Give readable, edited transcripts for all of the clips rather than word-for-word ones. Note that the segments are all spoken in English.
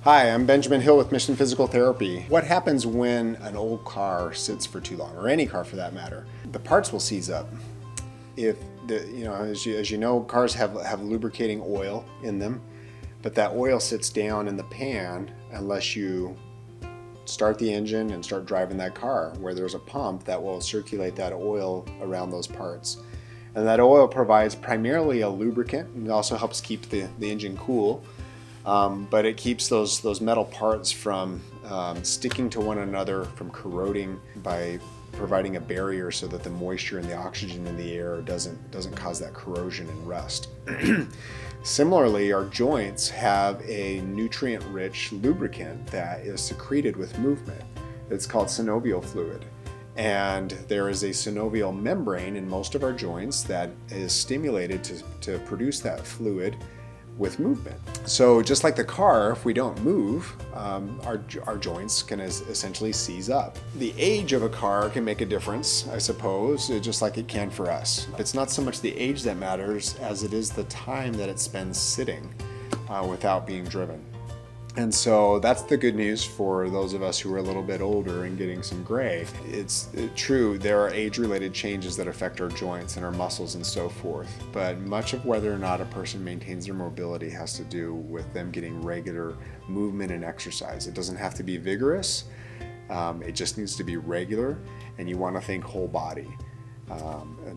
Hi, I'm Benjamin Hill with Mission Physical Therapy. What happens when an old car sits for too long, or any car for that matter? The parts will seize up. If as you know, cars have lubricating oil in them, but that oil sits down in the pan unless you start the engine and start driving that car, where there's a pump that will circulate that oil around those parts. And that oil provides primarily a lubricant, and it also helps keep the engine cool. But it keeps those metal parts from sticking to one another, from corroding, by providing a barrier so that the moisture and the oxygen in the air doesn't cause that corrosion and rust. Similarly, our joints have a nutrient-rich lubricant that is secreted with movement. It's called synovial fluid. And there is a synovial membrane in most of our joints that is stimulated to produce that fluid with movement. So just like the car, if we don't move, our joints can essentially seize up. The age of a car can make a difference, I suppose, just like it can for us. It's not so much the age that matters as it is the time that it spends sitting without being driven. And so that's the good news for those of us who are a little bit older and getting some gray. It's true, there are age-related changes that affect our joints and our muscles and so forth, but much of whether or not a person maintains their mobility has to do with them getting regular movement and exercise. It doesn't have to be vigorous, it just needs to be regular, and you want to think whole body.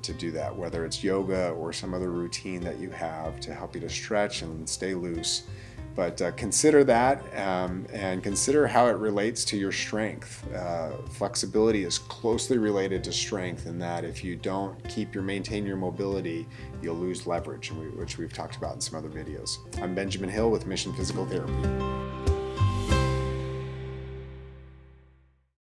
To do that, whether it's yoga or some other routine that you have to help you to stretch and stay loose. But consider that and consider how it relates to your strength. Flexibility is closely related to strength in that if you don't maintain your mobility, you'll lose leverage, which we've talked about in some other videos. I'm Benjamin Hill with Mission Physical Therapy.